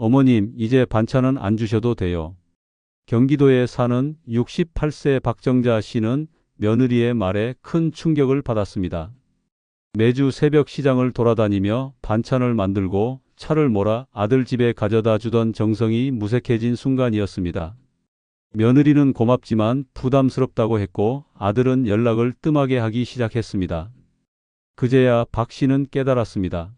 어머님, 이제 반찬은 안 주셔도 돼요. 경기도에 사는 68세 박정자 씨는 며느리의 말에 큰 충격을 받았습니다. 매주 새벽 시장을 돌아다니며 반찬을 만들고 차를 몰아 아들 집에 가져다 주던 정성이 무색해진 순간이었습니다. 며느리는 고맙지만 부담스럽다고 했고 아들은 연락을 뜸하게 하기 시작했습니다. 그제야 박 씨는 깨달았습니다.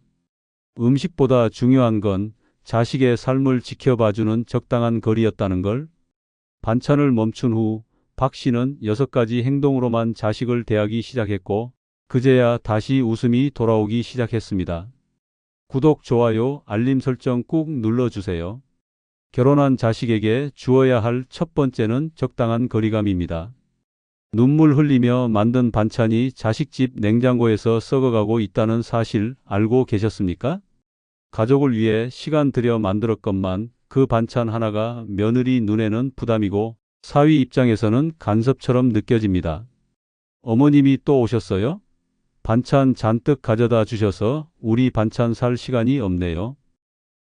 음식보다 중요한 건 자식의 삶을 지켜봐주는 적당한 거리였다는 걸. 반찬을 멈춘 후 박 씨는 6가지 행동으로만 자식을 대하기 시작했고 그제야 다시 웃음이 돌아오기 시작했습니다. 구독, 좋아요, 알림 설정 꾹 눌러주세요. 결혼한 자식에게 주어야 할 첫 번째는 적당한 거리감입니다. 눈물 흘리며 만든 반찬이 자식 집 냉장고에서 썩어가고 있다는 사실 알고 계셨습니까? 가족을 위해 시간 들여 만들었건만 그 반찬 하나가 며느리 눈에는 부담이고 사위 입장에서는 간섭처럼 느껴집니다. 어머님이 또 오셨어요? 반찬 잔뜩 가져다 주셔서 우리 반찬 살 시간이 없네요.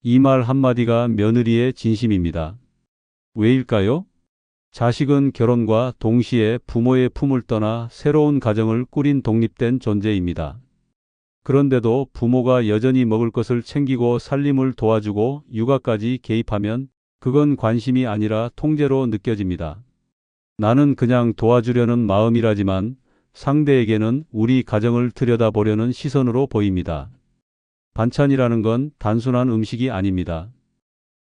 이 말 한마디가 며느리의 진심입니다. 왜일까요? 자식은 결혼과 동시에 부모의 품을 떠나 새로운 가정을 꾸린 독립된 존재입니다. 그런데도 부모가 여전히 먹을 것을 챙기고 살림을 도와주고 육아까지 개입하면 그건 관심이 아니라 통제로 느껴집니다. 나는 그냥 도와주려는 마음이라지만 상대에게는 우리 가정을 들여다보려는 시선으로 보입니다. 반찬이라는 건 단순한 음식이 아닙니다.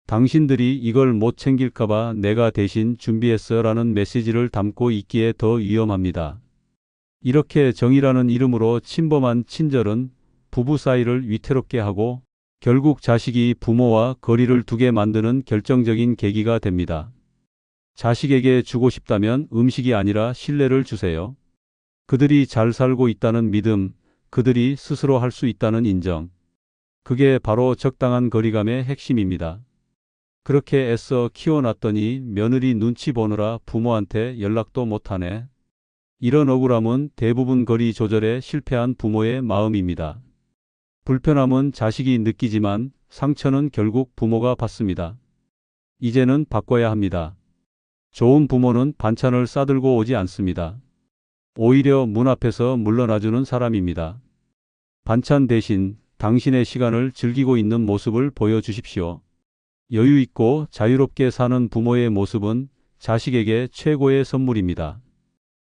당신들이 이걸 못 챙길까봐 내가 대신 준비했어라는 메시지를 담고 있기에 더 위험합니다. 이렇게 정이라는 이름으로 침범한 친절은 부부 사이를 위태롭게 하고 결국 자식이 부모와 거리를 두게 만드는 결정적인 계기가 됩니다. 자식에게 주고 싶다면 음식이 아니라 신뢰를 주세요. 그들이 잘 살고 있다는 믿음, 그들이 스스로 할 수 있다는 인정. 그게 바로 적당한 거리감의 핵심입니다. 그렇게 애써 키워놨더니 며느리 눈치 보느라 부모한테 연락도 못하네. 이런 억울함은 대부분 거리 조절에 실패한 부모의 마음입니다. 불편함은 자식이 느끼지만 상처는 결국 부모가 받습니다. 이제는 바꿔야 합니다. 좋은 부모는 반찬을 싸들고 오지 않습니다. 오히려 문 앞에서 물러나주는 사람입니다. 반찬 대신 당신의 시간을 즐기고 있는 모습을 보여주십시오. 여유 있고 자유롭게 사는 부모의 모습은 자식에게 최고의 선물입니다.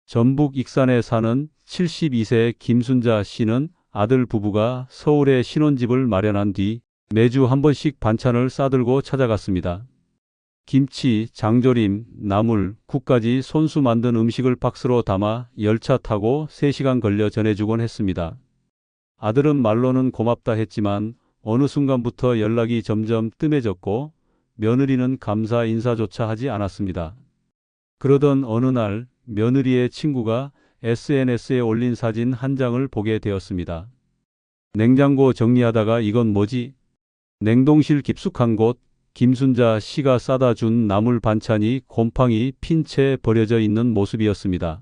전북 익산에 사는 72세 김순자 씨는 아들 부부가 서울에 신혼집을 마련한 뒤 매주 한 번씩 반찬을 싸들고 찾아갔습니다. 김치, 장조림, 나물, 국까지 손수 만든 음식을 박스로 담아 열차 타고 3시간 걸려 전해주곤 했습니다. 아들은 말로는 고맙다 했지만 어느 순간부터 연락이 점점 뜸해졌고 며느리는 감사 인사조차 하지 않았습니다. 그러던 어느 날 며느리의 친구가 SNS에 올린 사진 한 장을 보게 되었습니다. 냉장고 정리하다가 이건 뭐지? 냉동실 깊숙한 곳 김순자 씨가 싸다 준 나물 반찬이 곰팡이 핀 채 버려져 있는 모습이었습니다.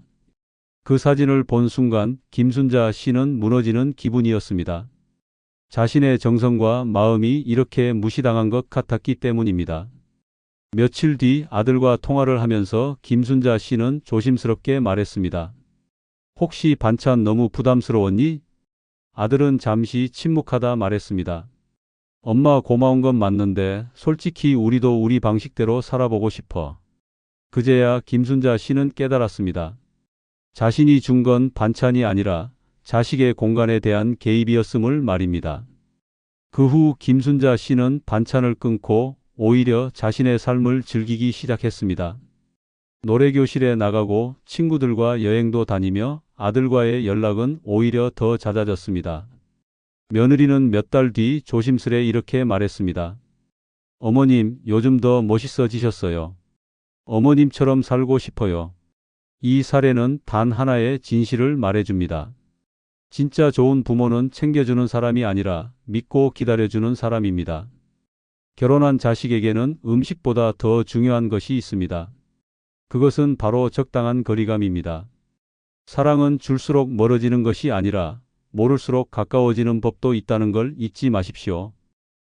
그 사진을 본 순간 김순자 씨는 무너지는 기분이었습니다. 자신의 정성과 마음이 이렇게 무시당한 것 같았기 때문입니다. 며칠 뒤 아들과 통화를 하면서 김순자 씨는 조심스럽게 말했습니다. 혹시 반찬 너무 부담스러웠니? 아들은 잠시 침묵하다 말했습니다. 엄마 고마운 건 맞는데 솔직히 우리도 우리 방식대로 살아보고 싶어. 그제야 김순자 씨는 깨달았습니다. 자신이 준 건 반찬이 아니라 자식의 공간에 대한 개입이었음을 말입니다. 그 후 김순자 씨는 반찬을 끊고 오히려 자신의 삶을 즐기기 시작했습니다. 노래교실에 나가고 친구들과 여행도 다니며 아들과의 연락은 오히려 더 잦아졌습니다. 며느리는 몇 달 뒤 조심스레 이렇게 말했습니다. 어머님, 요즘 더 멋있어지셨어요. 어머님처럼 살고 싶어요. 이 사례는 단 하나의 진실을 말해줍니다. 진짜 좋은 부모는 챙겨주는 사람이 아니라 믿고 기다려주는 사람입니다. 결혼한 자식에게는 음식보다 더 중요한 것이 있습니다. 그것은 바로 적당한 거리감입니다. 사랑은 줄수록 멀어지는 것이 아니라 모를수록 가까워지는 법도 있다는 걸 잊지 마십시오.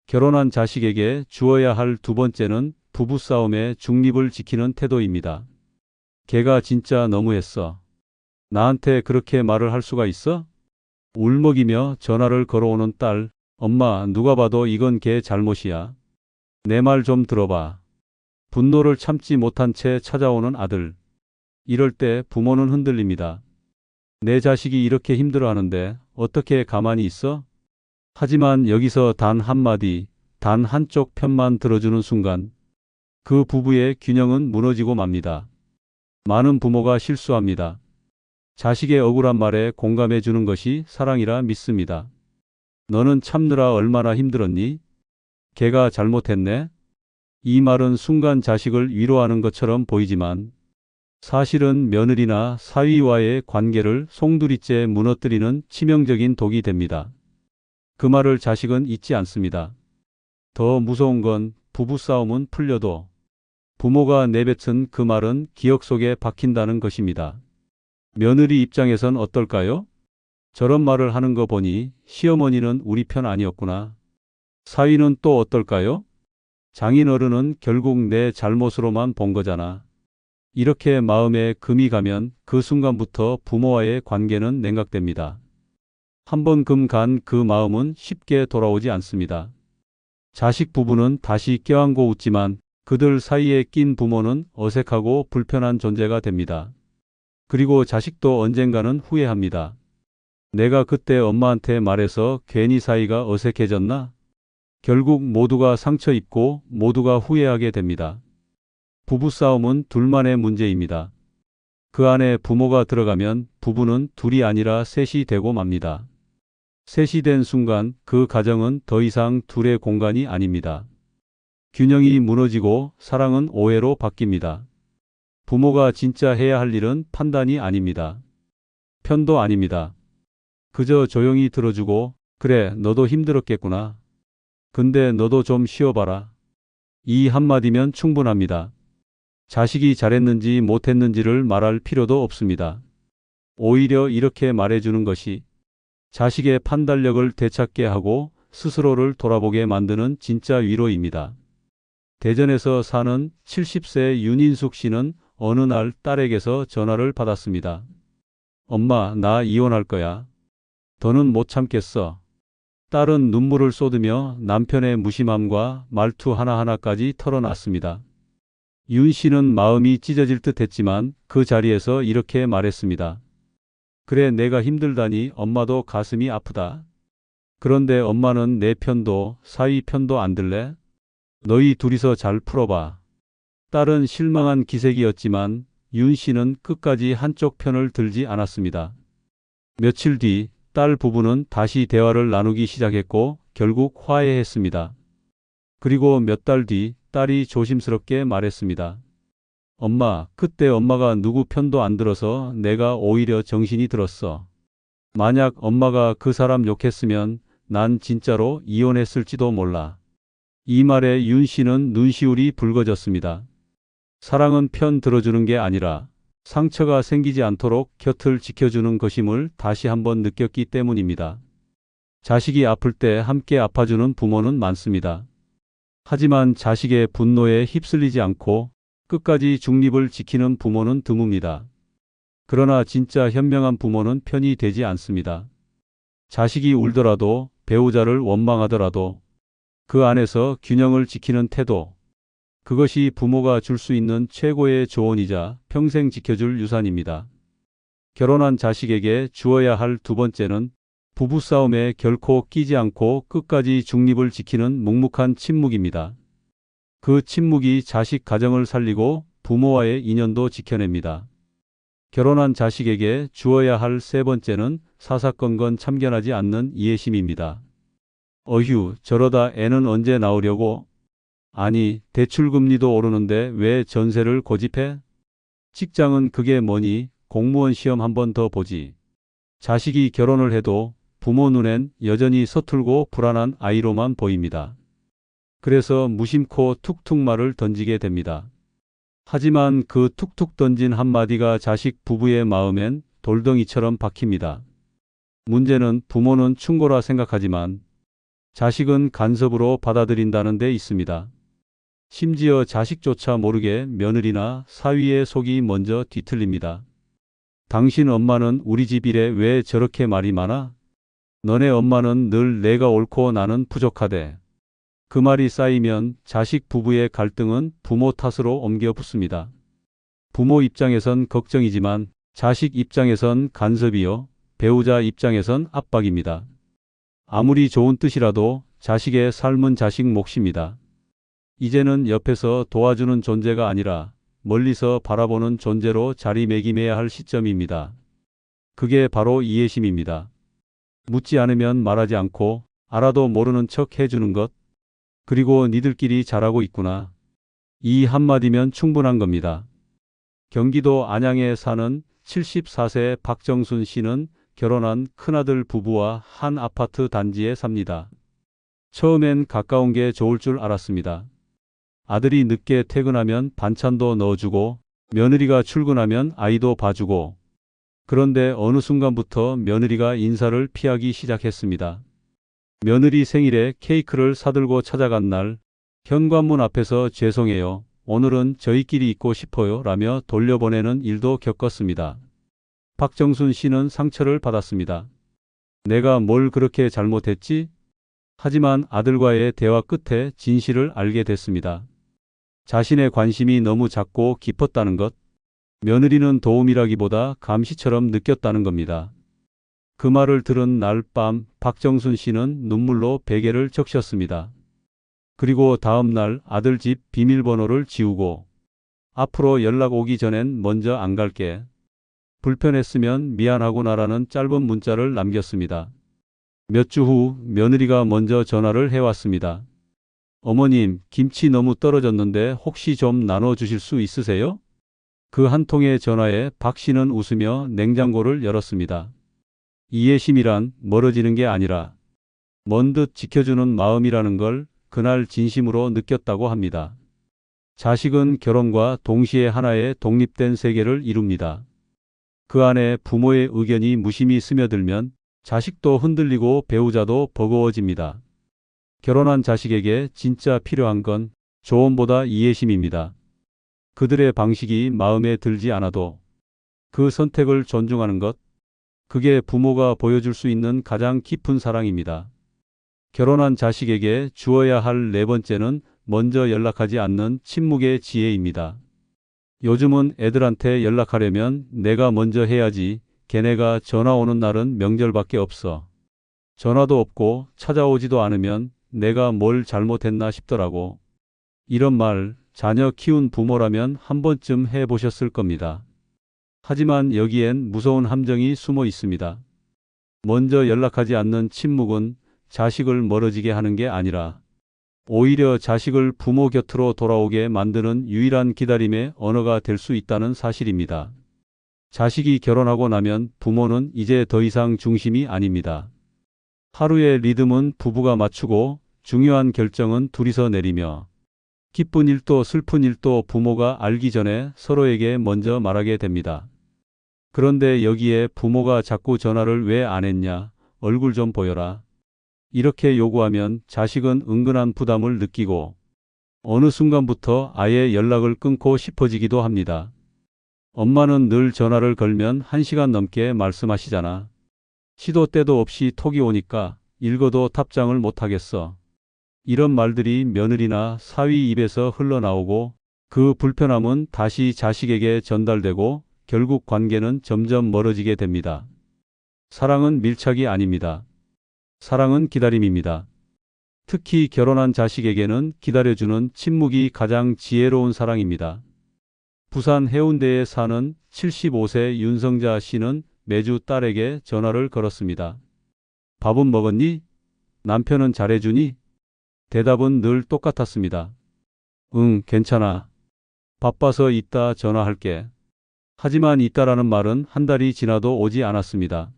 결혼한 자식에게 주어야 할 두 번째는 부부싸움의 중립을 지키는 태도입니다. 걔가 진짜 너무했어. 나한테 그렇게 말을 할 수가 있어? 울먹이며 전화를 걸어오는 딸. 엄마, 누가 봐도 이건 걔 잘못이야. 내 말 좀 들어봐. 분노를 참지 못한 채 찾아오는 아들. 이럴 때 부모는 흔들립니다. 내 자식이 이렇게 힘들어하는데 어떻게 가만히 있어? 하지만 여기서 단 한마디, 단 한쪽 편만 들어주는 순간 그 부부의 균형은 무너지고 맙니다. 많은 부모가 실수합니다. 자식의 억울한 말에 공감해 주는 것이 사랑이라 믿습니다. 너는 참느라 얼마나 힘들었니? 걔가 잘못했네? 이 말은 순간 자식을 위로하는 것처럼 보이지만 사실은 며느리나 사위와의 관계를 송두리째 무너뜨리는 치명적인 독이 됩니다. 그 말을 자식은 잊지 않습니다. 더 무서운 건 부부싸움은 풀려도 부모가 내뱉은 그 말은 기억 속에 박힌다는 것입니다. 며느리 입장에선 어떨까요? 저런 말을 하는 거 보니 시어머니는 우리 편 아니었구나. 사위는 또 어떨까요? 장인어른은 결국 내 잘못으로만 본 거잖아. 이렇게 마음에 금이 가면 그 순간부터 부모와의 관계는 냉각됩니다. 한번 금 간 그 마음은 쉽게 돌아오지 않습니다. 자식 부부는 다시 껴안고 웃지만 그들 사이에 낀 부모는 어색하고 불편한 존재가 됩니다. 그리고 자식도 언젠가는 후회합니다. 내가 그때 엄마한테 말해서 괜히 사이가 어색해졌나? 결국 모두가 상처 입고 모두가 후회하게 됩니다. 부부싸움은 둘만의 문제입니다. 그 안에 부모가 들어가면 부부는 둘이 아니라 셋이 되고 맙니다. 셋이 된 순간 그 가정은 더 이상 둘의 공간이 아닙니다. 균형이 무너지고 사랑은 오해로 바뀝니다. 부모가 진짜 해야 할 일은 판단이 아닙니다. 편도 아닙니다. 그저 조용히 들어주고 그래 너도 힘들었겠구나. 근데 너도 좀 쉬어봐라. 이 한마디면 충분합니다. 자식이 잘했는지 못했는지를 말할 필요도 없습니다. 오히려 이렇게 말해주는 것이 자식의 판단력을 되찾게 하고 스스로를 돌아보게 만드는 진짜 위로입니다. 대전에서 사는 70세 윤인숙 씨는 어느 날 딸에게서 전화를 받았습니다. 엄마, 나 이혼할 거야. 더는 못 참겠어. 딸은 눈물을 쏟으며 남편의 무심함과 말투 하나하나까지 털어놨습니다. 윤 씨는 마음이 찢어질 듯 했지만 그 자리에서 이렇게 말했습니다. 그래, 내가 힘들다니 엄마도 가슴이 아프다. 그런데 엄마는 내 편도 사위 편도 안 들래? 너희 둘이서 잘 풀어봐. 딸은 실망한 기색이었지만 윤 씨는 끝까지 한쪽 편을 들지 않았습니다. 며칠 뒤 딸 부부는 다시 대화를 나누기 시작했고 결국 화해했습니다. 그리고 몇 달 뒤 딸이 조심스럽게 말했습니다. 엄마, 그때 엄마가 누구 편도 안 들어서 내가 오히려 정신이 들었어. 만약 엄마가 그 사람 욕했으면 난 진짜로 이혼했을지도 몰라. 이 말에 윤 씨는 눈시울이 붉어졌습니다. 사랑은 편 들어주는 게 아니라 상처가 생기지 않도록 곁을 지켜주는 것임을 다시 한번 느꼈기 때문입니다. 자식이 아플 때 함께 아파주는 부모는 많습니다. 하지만 자식의 분노에 휩쓸리지 않고 끝까지 중립을 지키는 부모는 드뭅니다. 그러나 진짜 현명한 부모는 편이 되지 않습니다. 자식이 울더라도 배우자를 원망하더라도 그 안에서 균형을 지키는 태도, 그것이 부모가 줄 수 있는 최고의 조언이자 평생 지켜줄 유산입니다. 결혼한 자식에게 주어야 할 두 번째는 부부싸움에 결코 끼지 않고 끝까지 중립을 지키는 묵묵한 침묵입니다. 그 침묵이 자식 가정을 살리고 부모와의 인연도 지켜냅니다. 결혼한 자식에게 주어야 할 세 번째는 사사건건 참견하지 않는 이해심입니다. 어휴, 저러다 애는 언제 나오려고? 아니, 대출금리도 오르는데 왜 전세를 고집해? 직장은 그게 뭐니? 공무원 시험 한 번 더 보지. 자식이 결혼을 해도 부모 눈엔 여전히 서툴고 불안한 아이로만 보입니다. 그래서 무심코 툭툭 말을 던지게 됩니다. 하지만 그 툭툭 던진 한마디가 자식 부부의 마음엔 돌덩이처럼 박힙니다. 문제는 부모는 충고라 생각하지만 자식은 간섭으로 받아들인다는 데 있습니다. 심지어 자식조차 모르게 며느리나 사위의 속이 먼저 뒤틀립니다. 당신 엄마는 우리 집 일에 왜 저렇게 말이 많아? 너네 엄마는 늘 내가 옳고 나는 부족하대. 그 말이 쌓이면 자식 부부의 갈등은 부모 탓으로 옮겨 붙습니다. 부모 입장에선 걱정이지만 자식 입장에선 간섭이요. 배우자 입장에선 압박입니다. 아무리 좋은 뜻이라도 자식의 삶은 자식 몫입니다. 이제는 옆에서 도와주는 존재가 아니라 멀리서 바라보는 존재로 자리매김해야 할 시점입니다. 그게 바로 이해심입니다. 묻지 않으면 말하지 않고 알아도 모르는 척 해주는 것. 그리고 니들끼리 잘하고 있구나. 이 한마디면 충분한 겁니다. 경기도 안양에 사는 74세 박정순 씨는 결혼한 큰아들 부부와 한 아파트 단지에 삽니다. 처음엔 가까운 게 좋을 줄 알았습니다. 아들이 늦게 퇴근하면 반찬도 넣어주고 며느리가 출근하면 아이도 봐주고. 그런데 어느 순간부터 며느리가 인사를 피하기 시작했습니다. 며느리 생일에 케이크를 사들고 찾아간 날 현관문 앞에서 죄송해요. 오늘은 저희끼리 있고 싶어요. 라며 돌려보내는 일도 겪었습니다. 박정순 씨는 상처를 받았습니다. 내가 뭘 그렇게 잘못했지? 하지만 아들과의 대화 끝에 진실을 알게 됐습니다. 자신의 관심이 너무 작고 깊었다는 것. 며느리는 도움이라기보다 감시처럼 느꼈다는 겁니다. 그 말을 들은 날 밤 박정순 씨는 눈물로 베개를 적셨습니다. 그리고 다음 날 아들 집 비밀번호를 지우고 앞으로 연락 오기 전엔 먼저 안 갈게. 불편했으면 미안하구나라는 짧은 문자를 남겼습니다. 몇 주 후 며느리가 먼저 전화를 해왔습니다. 어머님, 김치 너무 떨어졌는데 혹시 좀 나눠주실 수 있으세요? 그 한 통의 전화에 박 씨는 웃으며 냉장고를 열었습니다. 이해심이란 멀어지는 게 아니라 먼 듯 지켜주는 마음이라는 걸 그날 진심으로 느꼈다고 합니다. 자식은 결혼과 동시에 하나의 독립된 세계를 이룹니다. 그 안에 부모의 의견이 무심히 스며들면 자식도 흔들리고 배우자도 버거워집니다. 결혼한 자식에게 진짜 필요한 건 조언보다 이해심입니다. 그들의 방식이 마음에 들지 않아도 그 선택을 존중하는 것, 그게 부모가 보여줄 수 있는 가장 깊은 사랑입니다. 결혼한 자식에게 주어야 할 네 번째는 먼저 연락하지 않는 침묵의 지혜입니다. 요즘은 애들한테 연락하려면 내가 먼저 해야지. 걔네가 전화 오는 날은 명절밖에 없어. 전화도 없고 찾아오지도 않으면 내가 뭘 잘못했나 싶더라고. 이런 말 자녀 키운 부모라면 한 번쯤 해보셨을 겁니다. 하지만 여기엔 무서운 함정이 숨어 있습니다. 먼저 연락하지 않는 침묵은 자식을 멀어지게 하는 게 아니라 오히려 자식을 부모 곁으로 돌아오게 만드는 유일한 기다림의 언어가 될 수 있다는 사실입니다. 자식이 결혼하고 나면 부모는 이제 더 이상 중심이 아닙니다. 하루의 리듬은 부부가 맞추고 중요한 결정은 둘이서 내리며 기쁜 일도 슬픈 일도 부모가 알기 전에 서로에게 먼저 말하게 됩니다. 그런데 여기에 부모가 자꾸 전화를 왜 안 했냐, 얼굴 좀 보여라. 이렇게 요구하면 자식은 은근한 부담을 느끼고 어느 순간부터 아예 연락을 끊고 싶어지기도 합니다. 엄마는 늘 전화를 걸면 1시간 넘게 말씀하시잖아. 시도 때도 없이 톡이 오니까 읽어도 답장을 못하겠어. 이런 말들이 며느리나 사위 입에서 흘러나오고 그 불편함은 다시 자식에게 전달되고 결국 관계는 점점 멀어지게 됩니다. 사랑은 밀착이 아닙니다. 사랑은 기다림입니다. 특히 결혼한 자식에게는 기다려주는 침묵이 가장 지혜로운 사랑입니다. 부산 해운대에 사는 75세 윤성자 씨는 매주 딸에게 전화를 걸었습니다. 밥은 먹었니? 남편은 잘해주니? 대답은 늘 똑같았습니다. 응, 괜찮아. 바빠서 이따 전화할게. 하지만 이따라는 말은 한 달이 지나도 오지 않았습니다.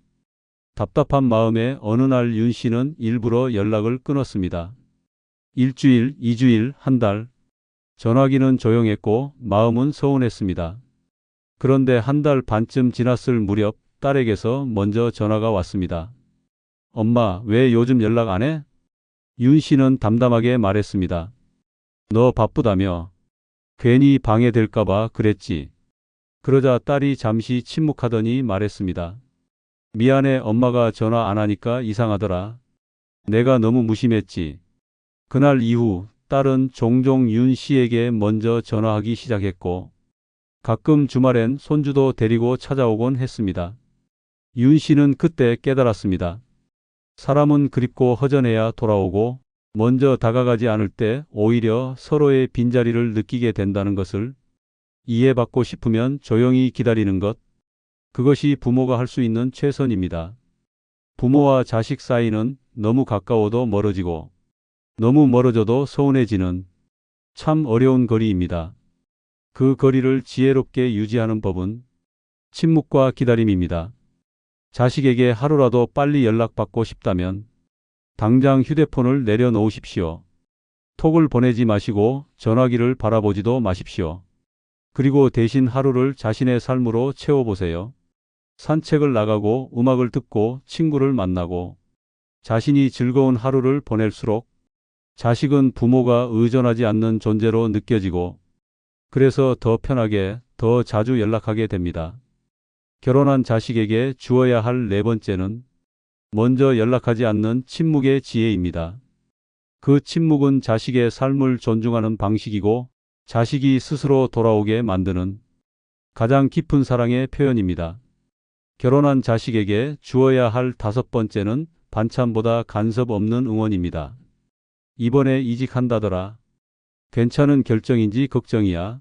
답답한 마음에 어느 날 윤 씨는 일부러 연락을 끊었습니다. 일주일, 2주일, 한 달. 전화기는 조용했고 마음은 서운했습니다. 그런데 한 달 반쯤 지났을 무렵 딸에게서 먼저 전화가 왔습니다. 엄마, 왜 요즘 연락 안 해? 윤 씨는 담담하게 말했습니다. 너 바쁘다며. 괜히 방해될까봐 그랬지. 그러자 딸이 잠시 침묵하더니 말했습니다. 미안해, 엄마가 전화 안 하니까 이상하더라. 내가 너무 무심했지. 그날 이후 딸은 종종 윤 씨에게 먼저 전화하기 시작했고 가끔 주말엔 손주도 데리고 찾아오곤 했습니다. 윤 씨는 그때 깨달았습니다. 사람은 그립고 허전해야 돌아오고 먼저 다가가지 않을 때 오히려 서로의 빈자리를 느끼게 된다는 것을. 이해받고 싶으면 조용히 기다리는 것. 그것이 부모가 할 수 있는 최선입니다. 부모와 자식 사이는 너무 가까워도 멀어지고 너무 멀어져도 서운해지는 참 어려운 거리입니다. 그 거리를 지혜롭게 유지하는 법은 침묵과 기다림입니다. 자식에게 하루라도 빨리 연락받고 싶다면 당장 휴대폰을 내려놓으십시오. 톡을 보내지 마시고 전화기를 바라보지도 마십시오. 그리고 대신 하루를 자신의 삶으로 채워보세요. 산책을 나가고 음악을 듣고 친구를 만나고 자신이 즐거운 하루를 보낼수록 자식은 부모가 의존하지 않는 존재로 느껴지고 그래서 더 편하게 더 자주 연락하게 됩니다. 결혼한 자식에게 주어야 할 네 번째는 먼저 연락하지 않는 침묵의 지혜입니다. 그 침묵은 자식의 삶을 존중하는 방식이고 자식이 스스로 돌아오게 만드는 가장 깊은 사랑의 표현입니다. 결혼한 자식에게 주어야 할 다섯 번째는 반찬보다 간섭 없는 응원입니다. 이번에 이직한다더라. 괜찮은 결정인지 걱정이야.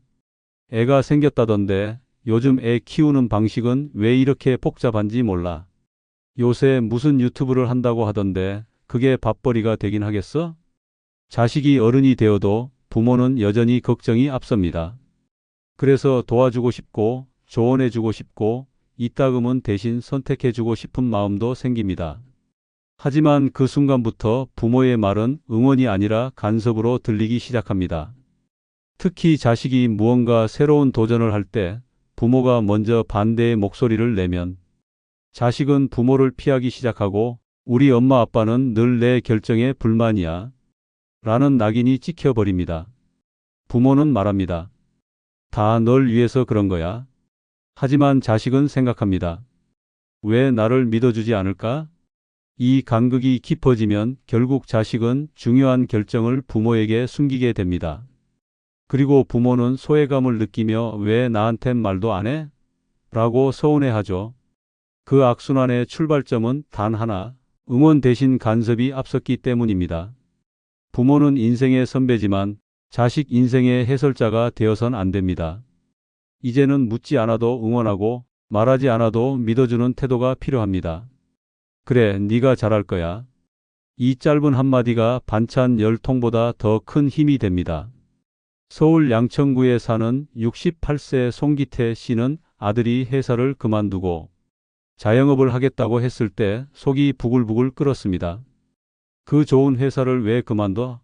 애가 생겼다던데 요즘 애 키우는 방식은 왜 이렇게 복잡한지 몰라. 요새 무슨 유튜브를 한다고 하던데 그게 밥벌이가 되긴 하겠어? 자식이 어른이 되어도 부모는 여전히 걱정이 앞섭니다. 그래서 도와주고 싶고 조언해주고 싶고 이따금은 대신 선택해주고 싶은 마음도 생깁니다. 하지만 그 순간부터 부모의 말은 응원이 아니라 간섭으로 들리기 시작합니다. 특히 자식이 무언가 새로운 도전을 할 때 부모가 먼저 반대의 목소리를 내면 자식은 부모를 피하기 시작하고 우리 엄마 아빠는 늘 내 결정에 불만이야 라는 낙인이 찍혀버립니다. 부모는 말합니다. 다 널 위해서 그런 거야. 하지만 자식은 생각합니다. 왜 나를 믿어주지 않을까? 이 간극이 깊어지면 결국 자식은 중요한 결정을 부모에게 숨기게 됩니다. 그리고 부모는 소외감을 느끼며 왜 나한텐 말도 안 해? 라고 서운해하죠. 그 악순환의 출발점은 단 하나, 응원 대신 간섭이 앞섰기 때문입니다. 부모는 인생의 선배지만 자식 인생의 해설자가 되어선 안 됩니다. 이제는 묻지 않아도 응원하고 말하지 않아도 믿어주는 태도가 필요합니다. 그래, 네가 잘할 거야. 이 짧은 한마디가 반찬 10통보다 더 큰 힘이 됩니다. 서울 양천구에 사는 68세 송기태 씨는 아들이 회사를 그만두고 자영업을 하겠다고 했을 때 속이 부글부글 끓었습니다. 그 좋은 회사를 왜 그만둬?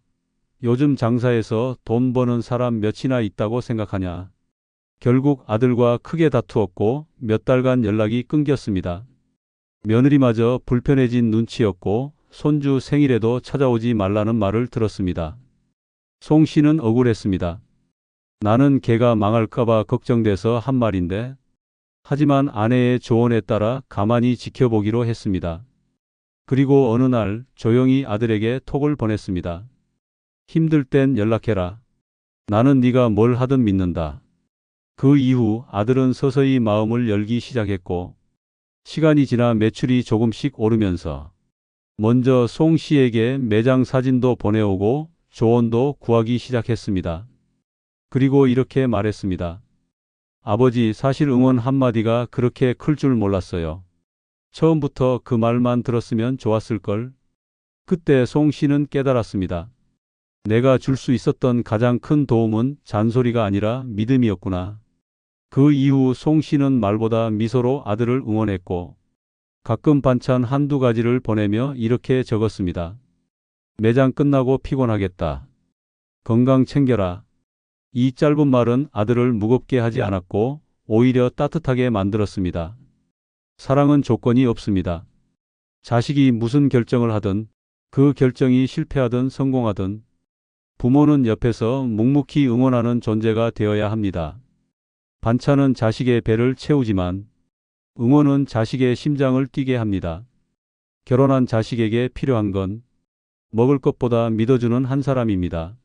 요즘 장사해서 돈 버는 사람 몇이나 있다고 생각하냐? 결국 아들과 크게 다투었고 몇 달간 연락이 끊겼습니다. 며느리마저 불편해진 눈치였고 손주 생일에도 찾아오지 말라는 말을 들었습니다. 송 씨는 억울했습니다. 나는 걔가 망할까봐 걱정돼서 한 말인데. 하지만 아내의 조언에 따라 가만히 지켜보기로 했습니다. 그리고 어느 날 조용히 아들에게 톡을 보냈습니다. 힘들 땐 연락해라. 나는 네가 뭘 하든 믿는다. 그 이후 아들은 서서히 마음을 열기 시작했고 시간이 지나 매출이 조금씩 오르면서 먼저 송 씨에게 매장 사진도 보내오고 조언도 구하기 시작했습니다. 그리고 이렇게 말했습니다. 아버지, 사실 응원 한마디가 그렇게 클 줄 몰랐어요. 처음부터 그 말만 들었으면 좋았을걸. 그때 송 씨는 깨달았습니다. 내가 줄 수 있었던 가장 큰 도움은 잔소리가 아니라 믿음이었구나. 그 이후 송 씨는 말보다 미소로 아들을 응원했고 가끔 반찬 한두 가지를 보내며 이렇게 적었습니다. 매장 끝나고 피곤하겠다. 건강 챙겨라. 이 짧은 말은 아들을 무겁게 하지 않았고 오히려 따뜻하게 만들었습니다. 사랑은 조건이 없습니다. 자식이 무슨 결정을 하든 그 결정이 실패하든 성공하든 부모는 옆에서 묵묵히 응원하는 존재가 되어야 합니다. 반찬은 자식의 배를 채우지만 응원은 자식의 심장을 뛰게 합니다. 결혼한 자식에게 필요한 건 먹을 것보다 믿어주는 한 사람입니다.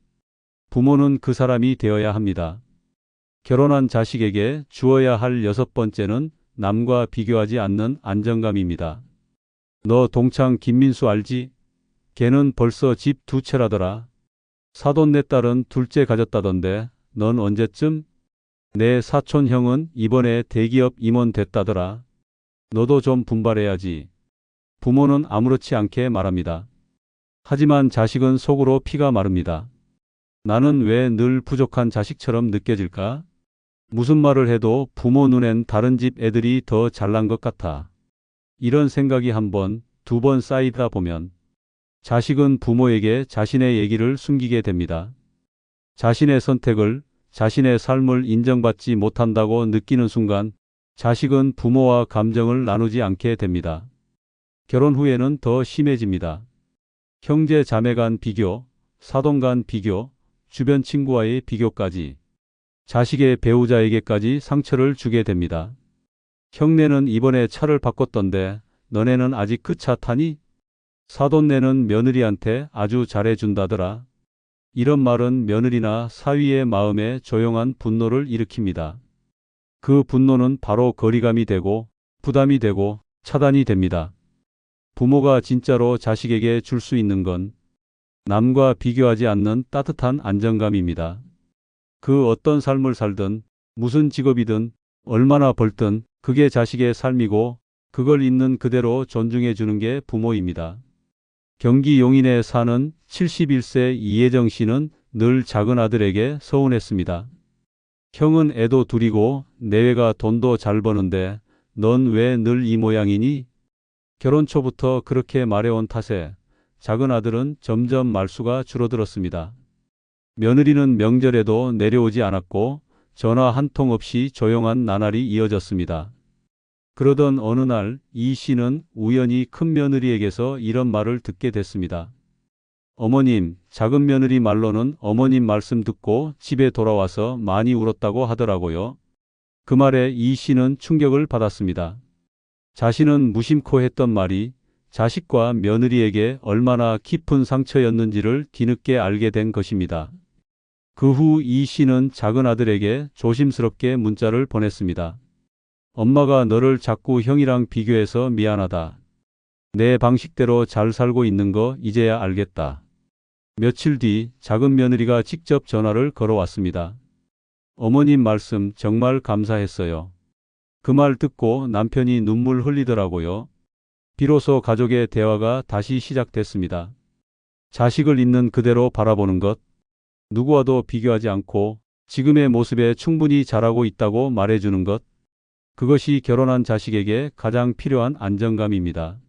부모는 그 사람이 되어야 합니다. 결혼한 자식에게 주어야 할 6번째는 남과 비교하지 않는 안정감입니다. 너 동창 김민수 알지? 걔는 벌써 집 2채라더라. 사돈 내 딸은 둘째 가졌다던데 넌 언제쯤? 내 사촌 형은 이번에 대기업 임원 됐다더라. 너도 좀 분발해야지. 부모는 아무렇지 않게 말합니다. 하지만 자식은 속으로 피가 마릅니다. 나는 왜 늘 부족한 자식처럼 느껴질까? 무슨 말을 해도 부모 눈엔 다른 집 애들이 더 잘난 것 같아. 이런 생각이 한 번, 2번 쌓이다 보면 자식은 부모에게 자신의 얘기를 숨기게 됩니다. 자신의 선택을, 자신의 삶을 인정받지 못한다고 느끼는 순간 자식은 부모와 감정을 나누지 않게 됩니다. 결혼 후에는 더 심해집니다. 형제 자매 간 비교, 사돈 간 비교, 주변 친구와의 비교까지 자식의 배우자에게까지 상처를 주게 됩니다. 형네는 이번에 차를 바꿨던데 너네는 아직 그 차 타니? 사돈네는 며느리한테 아주 잘해준다더라. 이런 말은 며느리나 사위의 마음에 조용한 분노를 일으킵니다. 그 분노는 바로 거리감이 되고 부담이 되고 차단이 됩니다. 부모가 진짜로 자식에게 줄 수 있는 건 남과 비교하지 않는 따뜻한 안정감입니다. 그 어떤 삶을 살든 무슨 직업이든 얼마나 벌든 그게 자식의 삶이고 그걸 있는 그대로 존중해 주는 게 부모입니다. 경기 용인에 사는 71세 이혜정 씨는 늘 작은 아들에게 서운했습니다. 형은 애도 둘이고 내외가 돈도 잘 버는데 넌 왜 늘 이 모양이니? 결혼 초부터 그렇게 말해온 탓에 작은 아들은 점점 말수가 줄어들었습니다. 며느리는 명절에도 내려오지 않았고 전화 한 통 없이 조용한 나날이 이어졌습니다. 그러던 어느 날 이 씨는 우연히 큰 며느리에게서 이런 말을 듣게 됐습니다. 어머님, 작은 며느리 말로는 어머님 말씀 듣고 집에 돌아와서 많이 울었다고 하더라고요. 그 말에 이 씨는 충격을 받았습니다. 자신은 무심코 했던 말이 자식과 며느리에게 얼마나 깊은 상처였는지를 뒤늦게 알게 된 것입니다. 그 후 이 씨는 작은 아들에게 조심스럽게 문자를 보냈습니다. 엄마가 너를 자꾸 형이랑 비교해서 미안하다. 내 방식대로 잘 살고 있는 거 이제야 알겠다. 며칠 뒤 작은 며느리가 직접 전화를 걸어왔습니다. 어머님 말씀 정말 감사했어요. 그 말 듣고 남편이 눈물 흘리더라고요. 비로소 가족의 대화가 다시 시작됐습니다. 자식을 있는 그대로 바라보는 것, 누구와도 비교하지 않고 지금의 모습에 충분히 잘하고 있다고 말해주는 것, 그것이 결혼한 자식에게 가장 필요한 안정감입니다.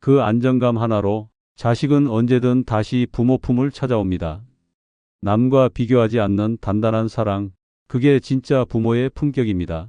그 안정감 하나로 자식은 언제든 다시 부모 품을 찾아옵니다. 남과 비교하지 않는 단단한 사랑, 그게 진짜 부모의 품격입니다.